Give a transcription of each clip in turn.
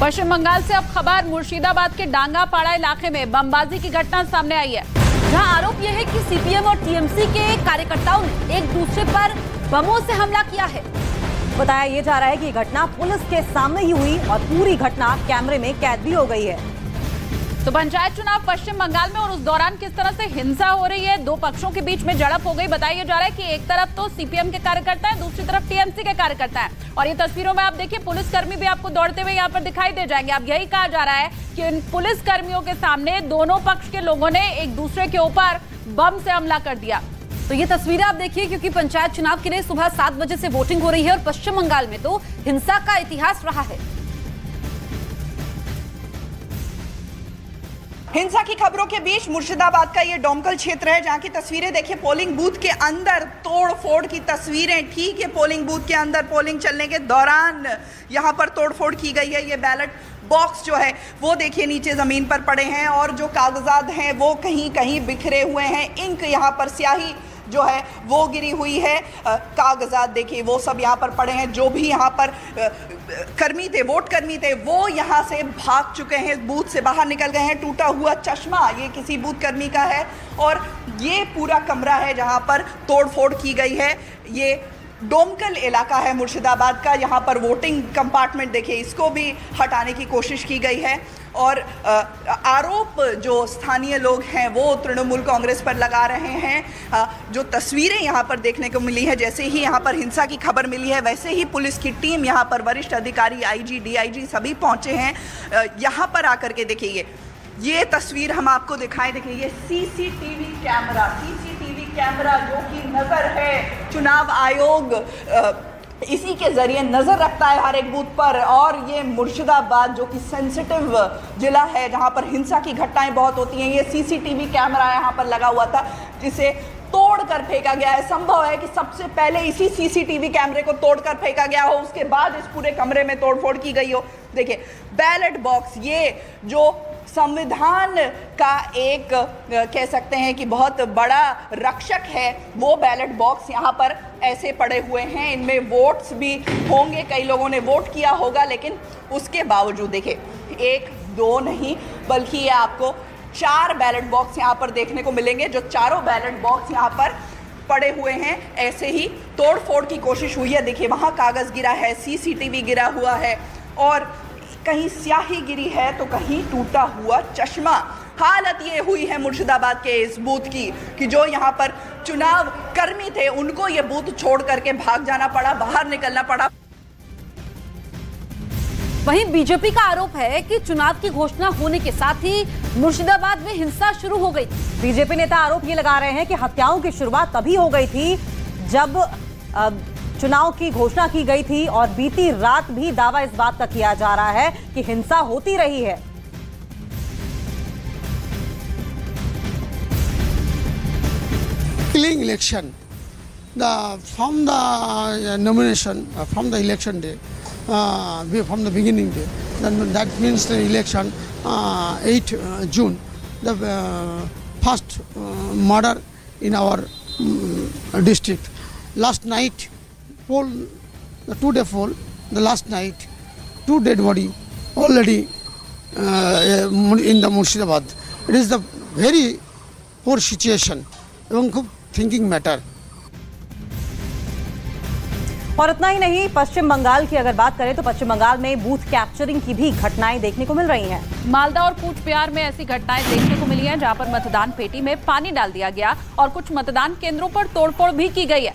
पश्चिम बंगाल से अब खबर मुर्शिदाबाद के डांगापाड़ा इलाके में बमबाजी की घटना सामने आई है, जहां आरोप यह है कि सीपीएम और टीएमसी के कार्यकर्ताओं ने एक दूसरे पर बमों से हमला किया है। बताया ये जा रहा है कि ये घटना पुलिस के सामने ही हुई और पूरी घटना कैमरे में कैद भी हो गई है। तो पंचायत चुनाव पश्चिम बंगाल में और उस दौरान किस तरह से हिंसा हो रही है, दो पक्षों के बीच में झड़प हो गई। बताया जा रहा है कि एक तरफ तो सीपीएम के कार्यकर्ता है, दूसरी तरफ टीएमसी के कार्यकर्ता है। और ये तस्वीरों में आप देखिए पुलिसकर्मी भी आपको दौड़ते हुए यहाँ पर दिखाई दे जाएंगे। अब यही कहा जा रहा है कि इन पुलिसकर्मियों के सामने दोनों पक्ष के लोगों ने एक दूसरे के ऊपर बम से हमला कर दिया। तो ये तस्वीरें आप देखिए, क्योंकि पंचायत चुनाव के लिए सुबह 7 बजे से वोटिंग हो रही है और पश्चिम बंगाल में तो हिंसा का इतिहास रहा है। हिंसा की खबरों के बीच मुर्शिदाबाद का ये डोमकल क्षेत्र है, जहां की तस्वीरें देखिए। पोलिंग बूथ के अंदर तोड़ फोड़ की तस्वीरें, ठीक है, पोलिंग बूथ के अंदर पोलिंग चलने के दौरान यहां पर तोड़ फोड़ की गई है। ये बैलेट बॉक्स जो है वो देखिए नीचे ज़मीन पर पड़े हैं और जो कागजात हैं वो कहीं कहीं बिखरे हुए हैं। इंक यहाँ पर स्याही जो है वो गिरी हुई है। कागजात देखिए वो सब यहाँ पर पड़े हैं। जो भी यहाँ पर कर्मी थे, वोट कर्मी थे, वो यहाँ से भाग चुके हैं, बूथ से बाहर निकल गए हैं। टूटा हुआ चश्मा ये किसी बूथ कर्मी का है और ये पूरा कमरा है जहाँ पर तोड़ फोड़ की गई है। ये डोमकल इलाका है मुर्शिदाबाद का। यहाँ पर वोटिंग कंपार्टमेंट देखिए, इसको भी हटाने की कोशिश की गई है। और आरोप जो स्थानीय लोग हैं वो तृणमूल कांग्रेस पर लगा रहे हैं। जो तस्वीरें यहाँ पर देखने को मिली है, जैसे ही यहाँ पर हिंसा की खबर मिली है वैसे ही पुलिस की टीम यहाँ पर, वरिष्ठ अधिकारी, आईजी, डीआईजी सभी पहुँचे हैं। यहाँ पर आकर के देखिए ये तस्वीर हम आपको दिखाएं। देखिए ये सीसीटीवी कैमरा जो कि नज़र है, चुनाव आयोग इसी के जरिए नज़र रखता है हर एक बूथ पर। और ये मुर्शिदाबाद जो कि सेंसिटिव जिला है, जहां पर हिंसा की घटनाएं बहुत होती हैं, ये सीसीटीवी कैमरा यहाँ पर लगा हुआ था जिसे तोड़कर फेंका गया है। संभव है कि सबसे पहले इसी सीसीटीवी कैमरे को तोड़कर फेंका गया हो, उसके बाद इस पूरे कमरे में तोड़फोड़ की गई हो। देखिए बैलेट बॉक्स, ये जो संविधान का एक कह सकते हैं कि बहुत बड़ा रक्षक है, वो बैलेट बॉक्स यहाँ पर ऐसे पड़े हुए हैं। इनमें वोट्स भी होंगे, कई लोगों ने वोट किया होगा, लेकिन उसके बावजूद देखिए 1, 2 नहीं बल्कि ये आपको 4 बैलेट बॉक्स यहाँ पर देखने को मिलेंगे। जो चारों बैलेट बॉक्स यहाँ पर पड़े हुए हैं, ऐसे ही तोड़ फोड़ की कोशिश हुई है। देखिए वहाँ कागज़ गिरा है, सीसीटीवी गिरा हुआ है और कहीं स्याही गिरी है तो कहीं टूटा हुआ चश्मा। हालत ये हुई है मुर्शिदाबाद के इस बूथ की कि जो यहाँ पर चुनाव कर्मी थे उनको ये बूथ छोड़ करके भाग जाना पड़ा, बाहर निकलना पड़ा। वहीं बीजेपी का आरोप है कि चुनाव की घोषणा होने के साथ ही मुर्शिदाबाद में हिंसा शुरू हो गई। बीजेपी नेता आरोप ये लगा रहे हैं कि हत्याओं की शुरुआत तभी हो गई थी जब चुनाव की घोषणा की गई थी और बीती रात भी दावा इस बात का किया जा रहा है कि हिंसा होती रही है। Election, from the nomination, from the election day, from the beginning day, that means the election 8 June, the first murder in our district. Last night, poll, the 2-day poll, the last night, 2 dead body already in the Murshidabad. It is the very poor situation, and thinking matter. और इतना ही नहीं, पश्चिम बंगाल की अगर बात करें तो पश्चिम बंगाल में booth capturing की भी घटनाएं देखने को मिल रही हैं। मालदा और कूचबिहार में ऐसी घटनाएं देखने को मिली हैं, जहां पर मतदान पेटी में पानी डाल दिया गया और कुछ मतदान केंद्रों पर तोड़फोड़ भी की गई है।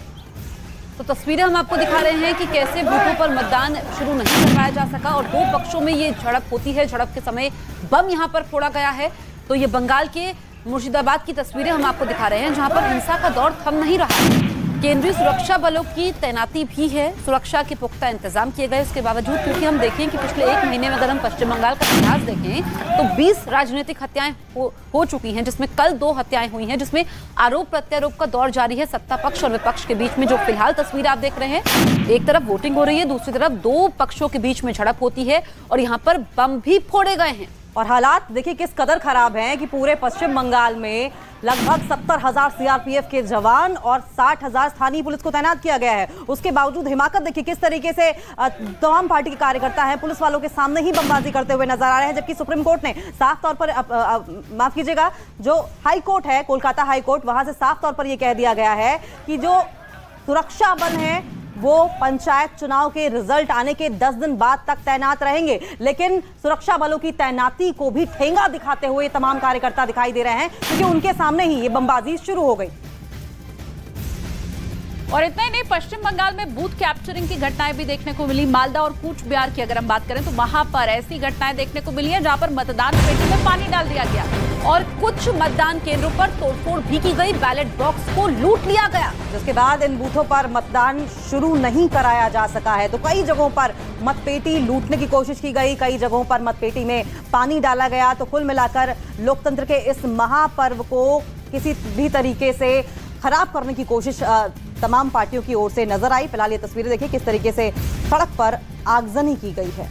तो तस्वीरें हम आपको दिखा रहे हैं कि कैसे बूथों पर मतदान शुरू नहीं करवाया जा सका और दो पक्षों में ये झड़प होती है। झड़प के समय बम यहाँ पर फोड़ा गया है। तो ये बंगाल के मुर्शिदाबाद की तस्वीरें हम आपको दिखा रहे हैं, जहाँ पर हिंसा का दौर थम नहीं रहा। केंद्रीय सुरक्षा बलों की तैनाती भी है, सुरक्षा के पुख्ता इंतजाम किए गए इसके बावजूद। क्योंकि हम देखें कि पिछले 1 महीने में अगर हम पश्चिम बंगाल का इतिहास देखें तो 20 राजनीतिक हत्याएं हो चुकी हैं, जिसमें कल 2 हत्याएं हुई हैं, जिसमें आरोप प्रत्यारोप का दौर जारी है सत्ता पक्ष और विपक्ष के बीच में। जो फिलहाल तस्वीर आप देख रहे हैं, एक तरफ वोटिंग हो रही है, दूसरी तरफ 2 पक्षों के बीच में झड़प होती है और यहाँ पर बम भी फोड़े गए हैं। और हालात देखिए किस कदर खराब हैं कि पूरे पश्चिम बंगाल में लगभग 70,000 सीआरपीएफ के जवान और 60,000 स्थानीय पुलिस को तैनात किया गया है। उसके बावजूद हिमाकत देखिए किस तरीके से तमाम पार्टी के कार्यकर्ता हैं पुलिस वालों के सामने ही बमबाजी करते हुए नजर आ रहे हैं, जबकि सुप्रीम कोर्ट ने साफ तौर पर माफ कीजिएगा, जो हाई कोर्ट है कोलकाता हाई कोर्ट, वहां से साफ तौर पर यह कह दिया गया है कि जो सुरक्षा बल है वो पंचायत चुनाव के रिजल्ट आने के 10 दिन बाद तक तैनात रहेंगे, लेकिन सुरक्षा बलों की तैनाती को भी ठेंगा दिखाते हुए तमाम कार्यकर्ता दिखाई दे रहे हैं, क्योंकि उनके सामने ही ये बमबाजी शुरू हो गई। और इतना ही नहीं, पश्चिम बंगाल में बूथ कैप्चरिंग की घटनाएं भी देखने को मिली। मालदा और कूच बिहार की अगर हम बात करें तो वहां पर ऐसी घटनाएं देखने को मिली है जहां पर मतदान पेटी में पानी डाल दिया गया और कुछ मतदान केंद्रों पर तोड़फोड़ भी की गई, बैलेट बॉक्स को लूट लिया गया, जिसके बाद इन बूथों पर मतदान शुरू नहीं कराया जा सका है। तो कई जगहों पर मतपेटी लूटने की कोशिश की गई, कई जगहों पर मतपेटी में पानी डाला गया। तो कुल मिलाकर लोकतंत्र के इस महापर्व को किसी भी तरीके से खराब करने की कोशिश तमाम पार्टियों की ओर से नजर आई। फिलहाल ये तस्वीरें देखिए किस तरीके से सड़क पर आगजनी की गई है।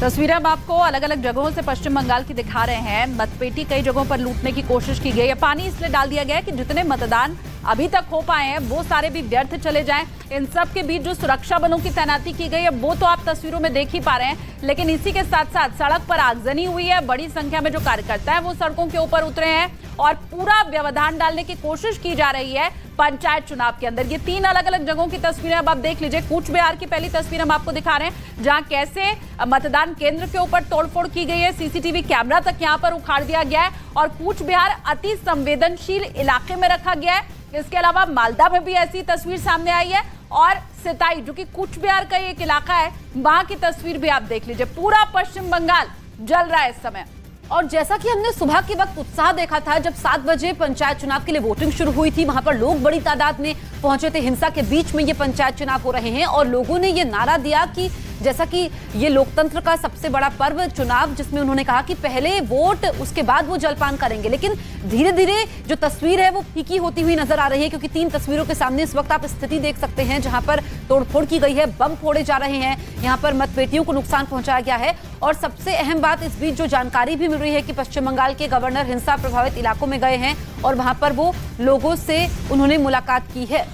तस्वीरें हम आपको अलग अलग जगहों से पश्चिम बंगाल की दिखा रहे हैं। मतपेटी कई जगहों पर लूटने की कोशिश की गई है। पानी इसलिए डाल दिया गया है कि जितने मतदान अभी तक हो पाए हैं वो सारे भी व्यर्थ चले जाएं। इन सब के बीच जो सुरक्षा बलों की तैनाती की गई है वो तो आप तस्वीरों में देख ही पा रहे हैं, लेकिन इसी के साथ साथ सड़क पर आगजनी हुई है। बड़ी संख्या में जो कार्यकर्ता है वो सड़कों के ऊपर उतरे हैं और पूरा व्यवधान डालने की कोशिश की जा रही है पंचायत चुनाव के अंदर। ये 3 अलग अलग जगहों की तस्वीरें अब आप देख लीजिए। कूच बिहार की पहली तस्वीर हम आपको दिखा रहे हैं जहां कैसे मतदान केंद्र के ऊपर तोड़फोड़ की गई है, सीसीटीवी कैमरा तक यहां पर उखाड़ दिया गया है और कूच बिहार अति संवेदनशील इलाके में रखा गया है। इसके अलावा मालदा में भी ऐसी तस्वीर सामने आई है और सिताई जो कि कूच बिहार का एक इलाका है वहां की तस्वीर भी आप देख लीजिए। पूरा पश्चिम बंगाल जल रहा है इस समय। और जैसा कि हमने सुबह के वक्त उत्साह देखा था जब 7 बजे पंचायत चुनाव के लिए वोटिंग शुरू हुई थी, वहां पर लोग बड़ी तादाद में पहुंचे थे। हिंसा के बीच में ये पंचायत चुनाव हो रहे हैं और लोगों ने ये नारा दिया कि जैसा कि ये लोकतंत्र का सबसे बड़ा पर्व चुनाव, जिसमें उन्होंने कहा कि पहले वोट उसके बाद वो जलपान करेंगे। लेकिन धीरे धीरे जो तस्वीर है वो फीकी होती हुई नजर आ रही है, क्योंकि 3 तस्वीरों के सामने इस वक्त आप स्थिति देख सकते हैं जहां पर तोड़फोड़ की गई है, बम फोड़े जा रहे हैं, यहाँ पर मतपेटियों को नुकसान पहुंचाया गया है। और सबसे अहम बात इस बीच जो जानकारी भी मिल रही है कि पश्चिम बंगाल के गवर्नर हिंसा प्रभावित इलाकों में गए हैं और वहां पर वो लोगों से उन्होंने मुलाकात की है।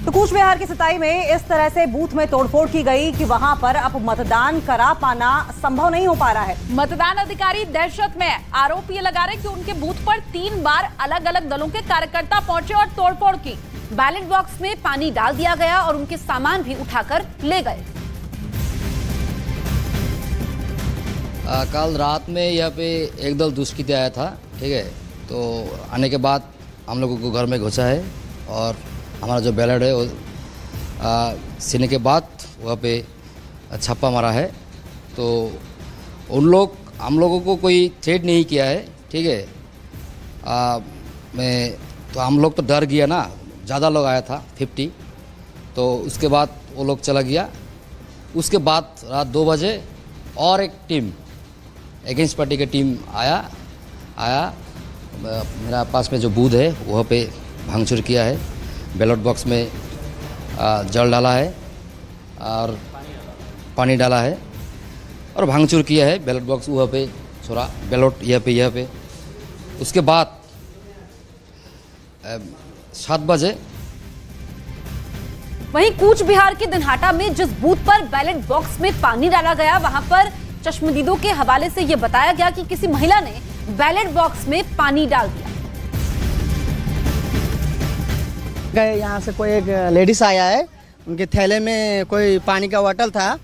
तो कूच बिहार की सिताई में इस तरह से बूथ में तोड़फोड़ की गई कि वहां पर अब मतदान करा पाना संभव नहीं हो पा रहा है। मतदान अधिकारी दहशत में आरोप ये लगा रहे कि उनके बूथ पर 3 बार अलग अलग दलों के कार्यकर्ता पहुंचे और तोड़फोड़ की। बैलेट बॉक्स में पानी डाल दिया गया और उनके सामान भी उठाकर ले गए। कल रात में यहाँ पे एक दल दुष्कृत्य आया था, ठीक है। तो आने के बाद हम लोगों को घर में घुसा है और हमारा जो बैलेट है वो सीने के बाद वहाँ पे छापा मारा है। तो हम लोगों को कोई थ्रेट नहीं किया है, ठीक है। तो हम लोग तो डर गया ना, ज़्यादा लोग आया था 50। तो उसके बाद वो लोग चला गया। उसके बाद रात 2 बजे और एक टीम अगेंस्ट पार्टी की टीम आया मेरा पास में जो बूथ है वहाँ पे भांगचूर किया है। बैलेट बॉक्स में जल डाला है और पानी डाला है और भांगचूर किया है। बैलेट बॉक्स वहाँ पे छोड़ा, बैलेट यहाँ पे। उसके बाद 7 बजे वहीं कूच बिहार के दिनहाटा में जिस बूथ पर बैलेट बॉक्स में पानी डाला गया, वहां पर चश्मदीदों के हवाले से यह बताया गया कि किसी महिला ने बैलेट बॉक्स में पानी डाल दिया। गए यहाँ से कोई एक लेडीज आया है, उनके थैले में कोई पानी का बॉटल था,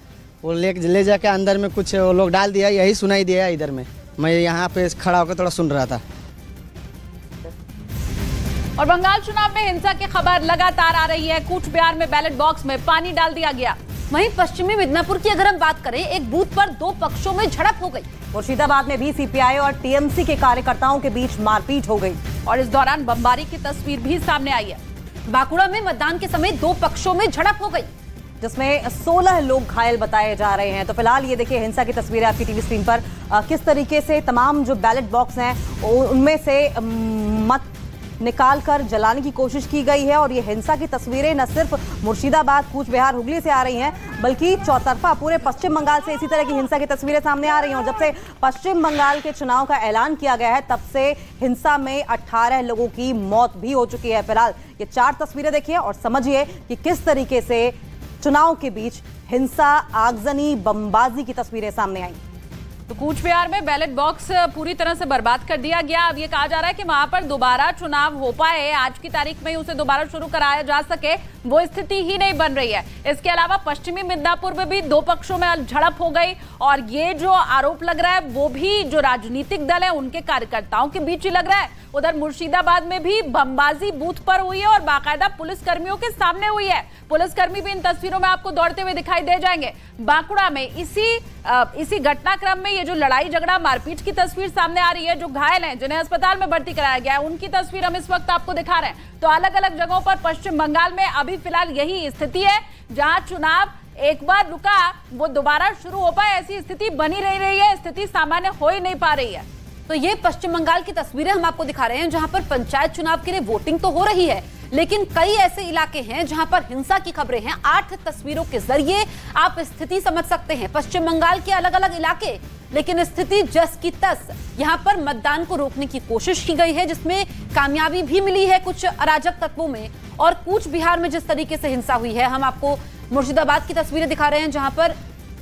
वो ले जाके अंदर में कुछ वो लोग डाल दिया, यही सुनाई दिया इधर में। मैं यहाँ पे खड़ा होकर थोड़ा सुन रहा था। और बंगाल चुनाव में हिंसा की खबर लगातार आ रही है। कूच बिहार में बैलेट बॉक्स में पानी डाल दिया गया। वहीं पश्चिमी मिदनापुर की अगर हम बात करें, एक बूथ पर 2 पक्षों में झड़प हो गई। मुर्शिदाबाद में भी सीपीआई और टीएमसी के कार्यकर्ताओं के बीच मारपीट हो गई और इस दौरान बमबारी की तस्वीर भी सामने आई है। बांकुड़ा में मतदान के समय 2 पक्षों में झड़प हो गई, जिसमें 16 लोग घायल बताए जा रहे हैं। तो फिलहाल ये देखिए हिंसा की तस्वीरें आपकी टीवी स्क्रीन पर, किस तरीके से तमाम जो बैलेट बॉक्स हैं उनमें से निकालकर जलाने की कोशिश की गई है। और ये हिंसा की तस्वीरें न सिर्फ मुर्शिदाबाद, कूच बिहार, हुगली से आ रही हैं, बल्कि चौतरफा पूरे पश्चिम बंगाल से इसी तरह की हिंसा की तस्वीरें सामने आ रही हैं। और जब से पश्चिम बंगाल के चुनाव का ऐलान किया गया है, तब से हिंसा में 18 लोगों की मौत भी हो चुकी है। फिलहाल ये 4 तस्वीरें देखिए और समझिए कि किस तरीके से चुनाव के बीच हिंसा, आगजनी, बमबाजी की तस्वीरें सामने आई। तो कूच बिहार में बैलेट बॉक्स पूरी तरह से बर्बाद कर दिया गया। अब ये कहा जा रहा है कि वहां पर दोबारा चुनाव हो पाए, आज की तारीख में उसे दोबारा शुरू कराया जा सके, वो स्थिति ही नहीं बन रही है। इसके अलावा पश्चिमी मिदनापुर में भी 2 पक्षों में झड़प हो गई और ये जो आरोप लग रहा है वो भी जो राजनीतिक दल है उनके कार्यकर्ताओं के बीच ही लग रहा है। उधर मुर्शिदाबाद में भी बमबाजी बूथ पर हुई है और बाकायदा पुलिसकर्मियों के सामने हुई है। पुलिसकर्मी भी इन तस्वीरों में आपको दौड़ते हुए दिखाई दे जाएंगे। बांकुड़ा में इसी घटनाक्रम में ये जो लड़ाई झगड़ा मारपीट की तस्वीर सामने आ रही है, जो घायल हैं जिन्हें अस्पताल में भर्ती कराया गया है, उनकी तस्वीर हम इस वक्त आपको दिखा रहे हैं। तो अलग अलग जगहों पर पश्चिम बंगाल में अभी फिलहाल यही स्थिति है, जहां चुनाव एक बार रुका वो दोबारा शुरू हो पाए ऐसी स्थिति बनी रही है, स्थिति सामान्य हो ही नहीं पा रही है। तो ये पश्चिम बंगाल की तस्वीरें हम आपको दिखा रहे हैं, जहां पर पंचायत चुनाव के लिए वोटिंग तो हो रही है, लेकिन कई ऐसे इलाके हैं जहां पर हिंसा की खबरें हैं। 8 तस्वीरों के जरिए आप स्थिति समझ सकते हैं। पश्चिम बंगाल के अलग अलग इलाके, लेकिन स्थिति जस की तस। यहां पर मतदान को रोकने की कोशिश की गई है, जिसमें कामयाबी भी मिली है कुछ अराजक तत्वों में। और कूच बिहार में जिस तरीके से हिंसा हुई है, हम आपको मुर्शिदाबाद की तस्वीरें दिखा रहे हैं, जहां पर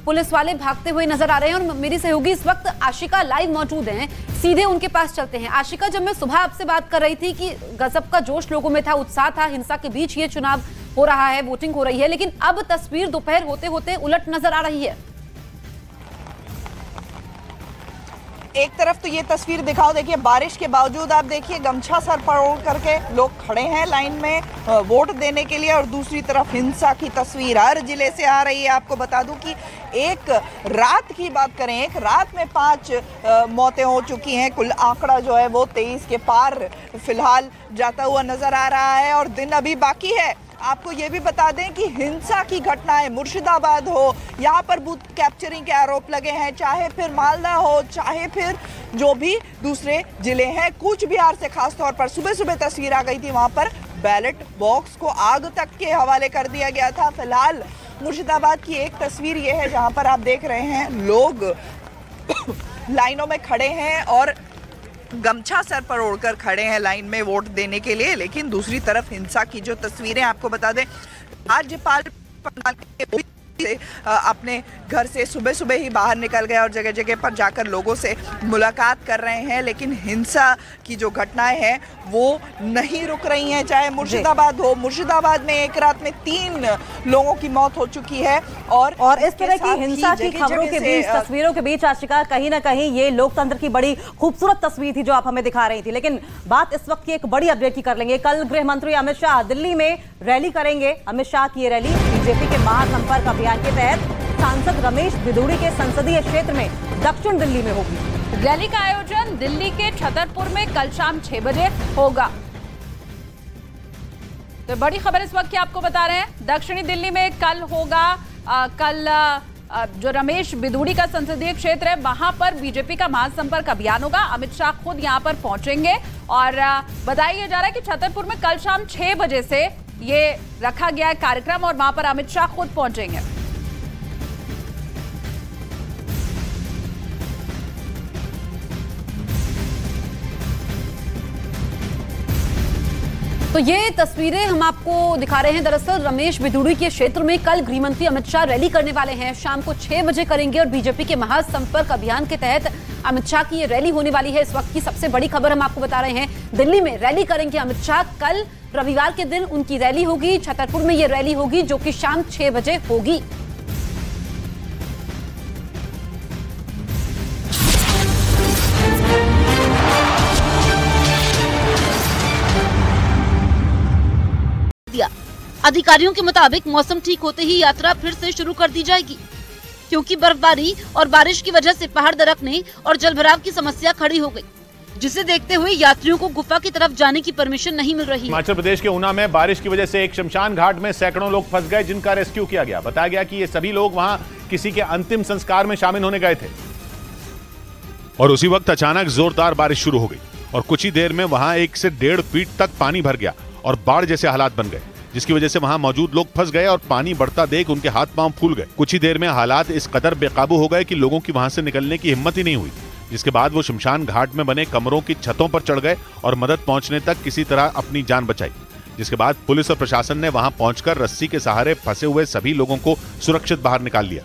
पुलिस वाले भागते हुए नजर आ रहे हैं। और मेरी सहयोगी इस वक्त आशिका लाइव मौजूद हैं, सीधे उनके पास चलते हैं। आशिका, जब मैं सुबह आपसे बात कर रही थी कि गजब का जोश लोगों में था, उत्साह था, हिंसा के बीच ये चुनाव हो रहा है, वोटिंग हो रही है, लेकिन अब तस्वीर दोपहर होते होते उलट नजर आ रही है। एक तरफ तो ये तस्वीर दिखाओ, देखिए बारिश के बावजूद आप देखिए गमछा सर पर ओढ़ करके लोग खड़े हैं लाइन में वोट देने के लिए, और दूसरी तरफ हिंसा की तस्वीर हर जिले से आ रही है। आपको बता दूं कि एक रात की बात करें, एक रात में 5 मौतें हो चुकी हैं। कुल आंकड़ा जो है वो 23 के पार फिलहाल जाता हुआ नजर आ रहा है और दिन अभी बाकी है। आपको ये भी बता दें कि हिंसा की घटनाएं मुर्शिदाबाद हो, यहाँ पर बूथ कैप्चरिंग के आरोप लगे हैं, चाहे फिर मालदा हो, चाहे फिर जो भी दूसरे जिले हैं। कूच बिहार से खास तौर पर सुबह सुबह तस्वीर आ गई थी, वहाँ पर बैलेट बॉक्स को आग तक के हवाले कर दिया गया था। फिलहाल मुर्शिदाबाद की एक तस्वीर ये है जहाँ पर आप देख रहे हैं लोग लाइनों में खड़े हैं और गमछा सर पर ओढ़कर खड़े हैं लाइन में वोट देने के लिए। लेकिन दूसरी तरफ हिंसा की जो तस्वीरें, आपको बता दें राज्यपाल अपने घर से सुबह सुबह ही बाहर निकल गए और जगह जगह पर जाकर लोगों से मुलाकात कर रहे हैं, लेकिन हिंसा की जो घटनाएं हैं वो नहीं रुक रही हैं। चाहे मुर्शिदाबाद हो, मुर्शिदाबाद में एक रात में 3 लोगों की मौत हो चुकी है। और इस तरह की हिंसा की खबरों के बीच, तस्वीरों के बीच आशिका, कहीं ना कहीं ये लोकतंत्र की बड़ी खूबसूरत तस्वीर थी जो आप हमें दिखा रही थी। लेकिन बात इस वक्त की एक बड़ी अपडेट की कर लेंगे। कल गृह मंत्री अमित शाह दिल्ली में रैली करेंगे। अमित शाह की ये रैली बीजेपी के महासंपर्क अभियान के तहत सांसद रमेश बिधूड़ी के संसदीय क्षेत्र में दक्षिण दिल्ली में होगी। रैली का आयोजन दिल्ली के छतरपुर में कल शाम 6 बजे होगा। तो बड़ी खबर इस वक्त की आपको बता रहे हैं, दक्षिणी दिल्ली में कल होगा। कल जो रमेश बिधूड़ी का संसदीय क्षेत्र है वहां पर बीजेपी का महासंपर्क अभियान होगा। अमित शाह खुद यहां पर पहुंचेंगे और बताया जा रहा है कि छतरपुर में कल शाम 6 बजे से ये रखा गया है कार्यक्रम और वहां पर अमित शाह खुद पहुंचेंगे। तो ये तस्वीरें हम आपको दिखा रहे हैं। दरअसल रमेश बिधूड़ी के क्षेत्र में कल गृहमंत्री अमित शाह रैली करने वाले हैं, शाम को 6 बजे करेंगे और बीजेपी के महासंपर्क अभियान के तहत अमित शाह की ये रैली होने वाली है। इस वक्त की सबसे बड़ी खबर हम आपको बता रहे हैं, दिल्ली में रैली करेंगे अमित शाह। कल रविवार के दिन उनकी रैली होगी, छतरपुर में ये रैली होगी जो कि शाम 6 बजे होगी। अधिकारियों के मुताबिक मौसम ठीक होते ही यात्रा फिर से शुरू कर दी जाएगी, क्योंकि बर्फबारी और बारिश की वजह से पहाड़ दरकने और जलभराव की समस्या खड़ी हो गई, जिसे देखते हुए यात्रियों को गुफा की तरफ जाने की परमिशन नहीं मिल रही है। हिमाचल प्रदेश के ऊना में बारिश की वजह से एक शमशान घाट में सैकड़ों लोग फंस गए, जिनका रेस्क्यू किया गया। बताया गया कि ये सभी लोग वहां किसी के अंतिम संस्कार में शामिल होने गए थे और उसी वक्त अचानक जोरदार बारिश शुरू हो गई। और कुछ ही देर में वहां 1 से 1.5 फीट तक पानी भर गया और बाढ़ जैसे हालात बन गए, जिसकी वजह से वहां मौजूद लोग फंस गए और पानी बढ़ता देख उनके हाथ पांव फूल गए। कुछ ही देर में हालात इस कदर बेकाबू हो गए कि लोगों की वहां से निकलने की हिम्मत ही नहीं हुई, जिसके बाद वो शमशान घाट में बने कमरों की छतों पर चढ़ गए और मदद पहुंचने तक किसी तरह अपनी जान बचाई। जिसके बाद पुलिस और प्रशासन ने वहां पहुंचकर रस्सी के सहारे फंसे हुए सभी लोगों को सुरक्षित बाहर निकाल लिया।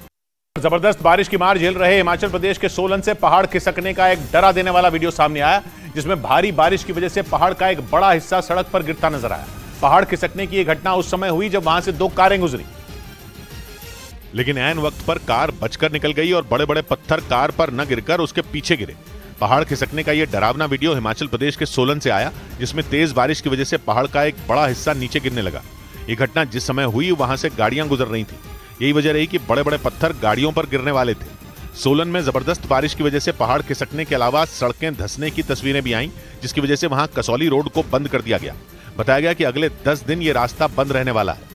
जबरदस्त बारिश की मार झेल रहे हिमाचल प्रदेश के सोलन से पहाड़ खिसकने का एक डरा देने वाला वीडियो सामने आया, जिसमें भारी बारिश की वजह से पहाड़ का एक बड़ा हिस्सा सड़क पर गिरता नजर आया। पहाड़ खिसकने की यह घटना उस समय हुई जब वहां से 2 कारें गुजरी, लेकिन ऐन वक्त पर कार बचकर निकल गई और बड़े बड़े पत्थर कार पर न गिरकर उसके पीछे गिरे। पहाड़ खिसकने का यह डरावना वीडियो हिमाचल प्रदेश के सोलन से आया, जिसमें तेज बारिश की वजह से पहाड़ का एक बड़ा हिस्सा नीचे गिरने लगा। यह घटना जिस समय हुई वहां से गाड़ियां गुजर रही थी, यही वजह रही कि बड़े बड़े पत्थर गाड़ियों पर गिरने वाले थे। सोलन में जबरदस्त बारिश की वजह से पहाड़ खिसकने के अलावा सड़कें धंसने की तस्वीरें भी आईं, जिसकी वजह से वहां कसौली रोड को बंद कर दिया गया। बताया गया कि अगले 10 दिन ये रास्ता बंद रहने वाला है।